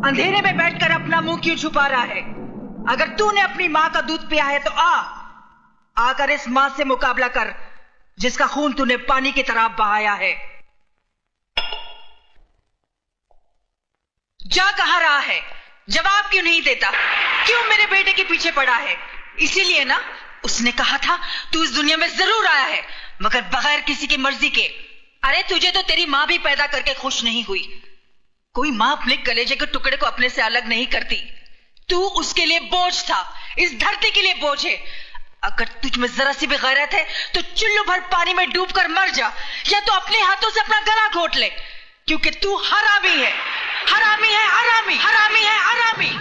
अंधेरे में बैठकर अपना मुंह क्यों छुपा रहा है? अगर तूने अपनी मां का दूध पिया है तो आकर इस मां से मुकाबला कर जिसका खून तूने पानी की तरह बहाया है। जा कहां रहा है? जवाब क्यों नहीं देता? क्यों मेरे बेटे के पीछे पड़ा है? इसीलिए ना उसने कहा था तू इस दुनिया में जरूर आया है, मगर बगैर किसी की मर्जी के। अरे तुझे तो तेरी मां भी पैदा करके खुश नहीं हुई। कोई मां अपने कलेजे के टुकड़े को अपने से अलग नहीं करती। तू उसके लिए बोझ था, इस धरती के लिए बोझ है। अगर तुझ में जरा सी भी गैरत है तो चुल्लू भर पानी में डूबकर मर जा, या तो अपने हाथों से अपना गला घोट ले, क्योंकि तू हरामी है, हरामी है, हरामी, हरामी है, हरामी।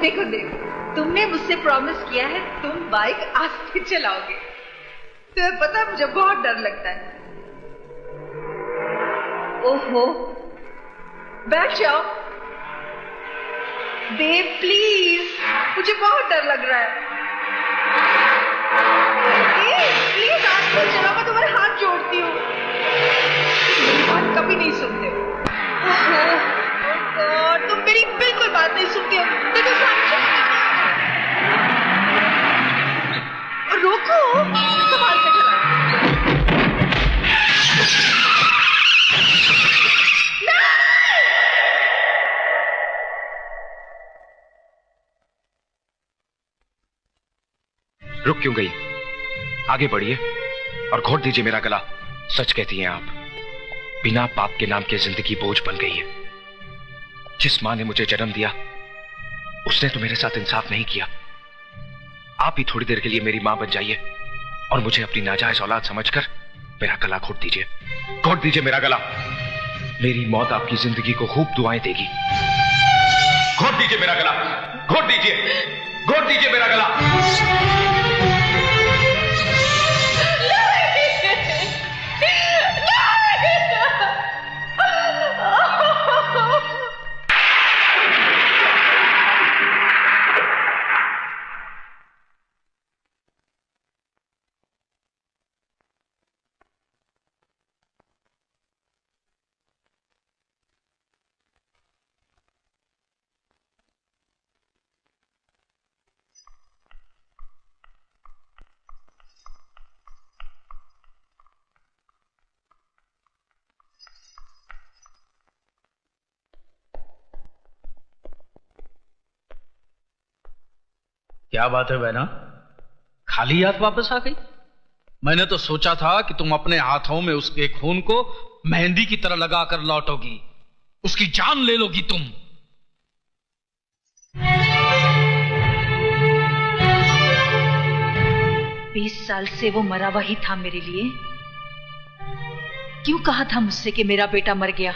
देखो देखो, तुमने मुझसे प्रॉमिस किया है तुम बाइक आस्ते चलाओगे। तुम्हें पता है मुझे बहुत डर लगता है। ओहो, बैठ जाओ बेब प्लीज, मुझे बहुत डर लग रहा है। प्लीज आस्ते चलाओ, मैं तुम्हारे हाथ जोड़ती हूँ। मेरी बात कभी नहीं सुनते हो। और तुम मेरी बिल्कुल बात नहीं सुनती हो। देखो सामने रोको, संभाल के चला। रुक क्यों गई? आगे बढ़िए और घोट दीजिए मेरा गला। सच कहती हैं आप, बिना पाप के नाम की जिंदगी बोझ बन गई है। जिस मां ने मुझे जन्म दिया उसने तो मेरे साथ इंसाफ नहीं किया। आप ही थोड़ी देर के लिए मेरी मां बन जाइए और मुझे अपनी नाजायज औलाद समझकर मेरा गला घोट दीजिए। घोट दीजिए मेरा गला। मेरी मौत आपकी जिंदगी को खूब दुआएं देगी। घोट दीजिए मेरा गला, घोट दीजिए, घोट दीजिए मेरा गला। क्या बात है बहना, खाली हाथ वापस आ गई? मैंने तो सोचा था कि तुम अपने हाथों में उसके खून को मेहंदी की तरह लगाकर लौटोगी, उसकी जान ले लोगी तुम। बीस साल से वो मरा वही था मेरे लिए। क्यों कहा था मुझसे कि मेरा बेटा मर गया?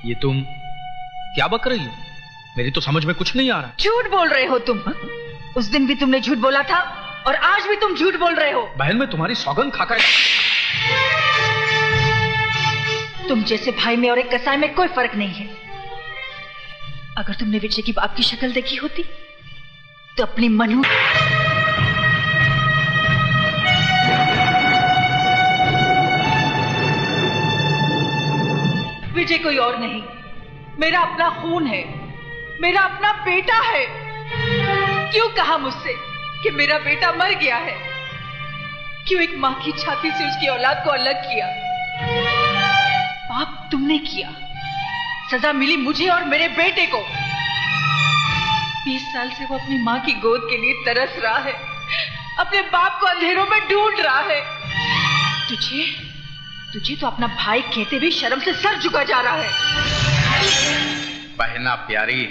ये तुम क्या बक रही हो? मेरी तो समझ में कुछ नहीं आ रहा। झूठ बोल रहे हो तुम। उस दिन भी तुमने झूठ बोला था और आज भी तुम झूठ बोल रहे हो। बहन, मैं तुम्हारी सौगंध खाकर। तुम जैसे भाई में और एक कसाई में कोई फर्क नहीं है। अगर तुमने विजय की बाप की शक्ल देखी होती तो अपनी मनु विजय कोई और नहीं, मेरा अपना खून है, मेरा अपना बेटा है। क्यों कहा मुझसे कि मेरा बेटा मर गया है? क्यों एक मां की छाती से उसकी औलाद को अलग किया? पाप तुमने किया, सजा मिली मुझे और मेरे बेटे को। 20 साल से वो अपनी मां की गोद के लिए तरस रहा है, अपने बाप को अंधेरों में ढूंढ रहा है। तुझे तो अपना भाई कहते भी शर्म से सर झुका जा रहा है। बहना प्यारी,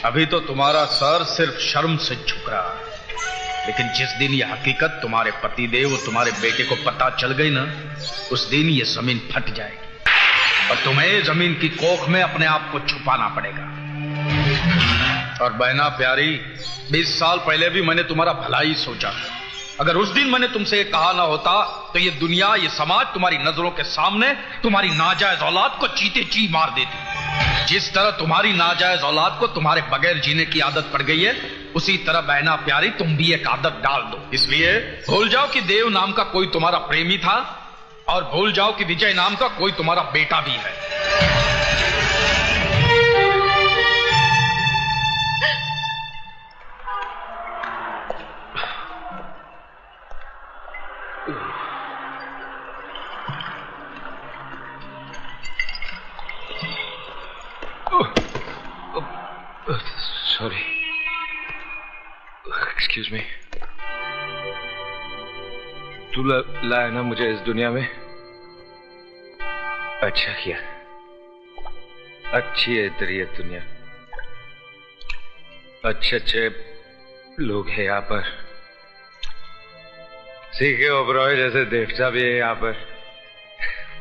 अभी तो तुम्हारा सर सिर्फ शर्म से झुक रहा है, लेकिन जिस दिन यह हकीकत तुम्हारे पतिदेव और तुम्हारे बेटे को पता चल गई ना, उस दिन ये जमीन फट जाएगी और तुम्हें जमीन की कोख में अपने आप को छुपाना पड़ेगा। और बहना प्यारी, 20 साल पहले भी मैंने तुम्हारा भला ही सोचा, अगर उस दिन मैंने तुमसे ये कहा ना होता तो ये दुनिया, ये समाज तुम्हारी नजरों के सामने तुम्हारी नाजायज औलाद को चीते ची मार देती। जिस तरह तुम्हारी नाजायज औलाद को तुम्हारे बगैर जीने की आदत पड़ गई है, उसी तरह बहना प्यारी तुम भी एक आदत डाल दो। इसलिए भूल जाओ कि देव नाम का कोई तुम्हारा प्रेमी था, और भूल जाओ कि विजय नाम का कोई तुम्हारा बेटा भी है। Sorry, excuse me. तू लाया ना मुझे इस दुनिया में, अच्छा किया। अच्छी है तेरी ये दुनिया, अच्छे अच्छे लोग हैं यहाँ पर, सीखे ओबरॉय जैसे देवता भी है यहाँ पर,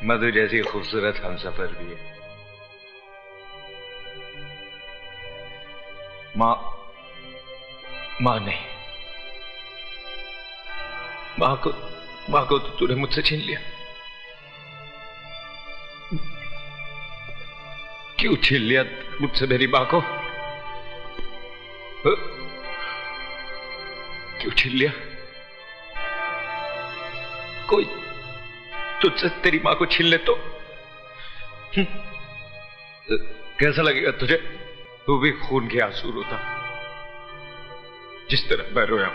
मधु जैसी खूबसूरत हमसफर भी है। माँ नहीं, माँ को तो तूने मुझसे छीन लिया। क्यों छीन लिया मुझसे मेरी माँ को? क्यों छीन लिया? कोई तुझसे तेरी माँ को छीन ले तो कैसा लगेगा तुझे? तू भी खून के आंसू रोता जिस तरह मैं रोया,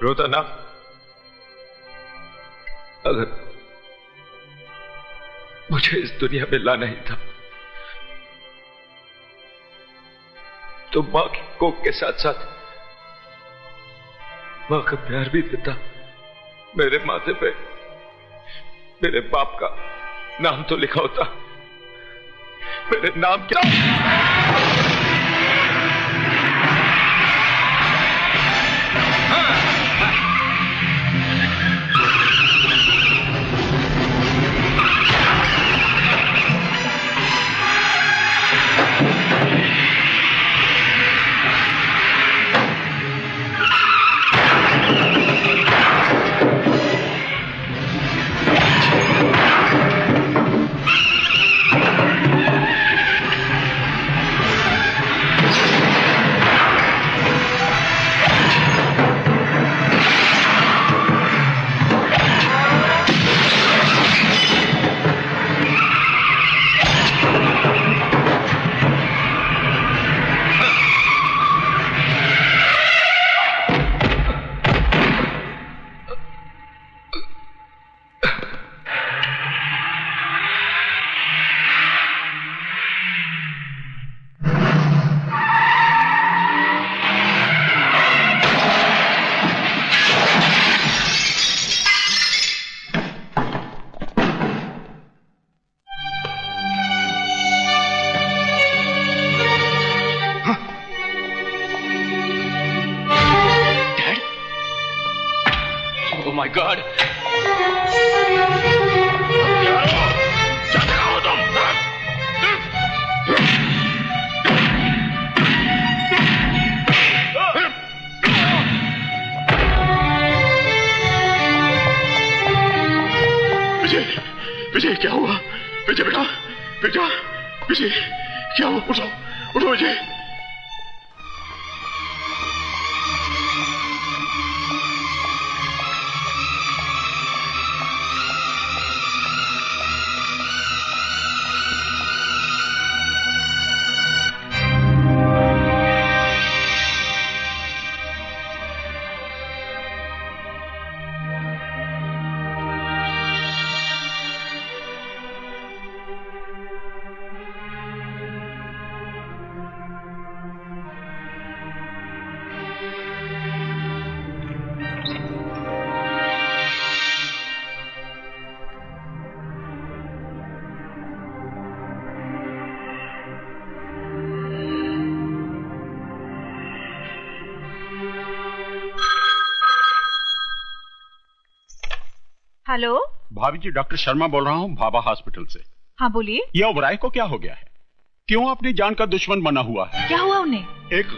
रोता ना? अगर मुझे इस दुनिया में लाना ही था तो मां की कोख के साथ साथ मां का प्यार भी देता। मेरे माथे पे मेरे बाप का नाम तो लिखा होता। मेरे नाम क्या? Oh my God! विजय क्या हुआ? विजय बेटा, विजय क्या हुआ? उठो उठो विजय। हेलो भाभी जी, डॉक्टर शर्मा बोल रहा हूँ भाभा हॉस्पिटल से। हाँ बोलिए। ये ओबराय को क्या हो गया है? क्यों अपनी जान का दुश्मन बना हुआ है? क्या हुआ उन्हें? एक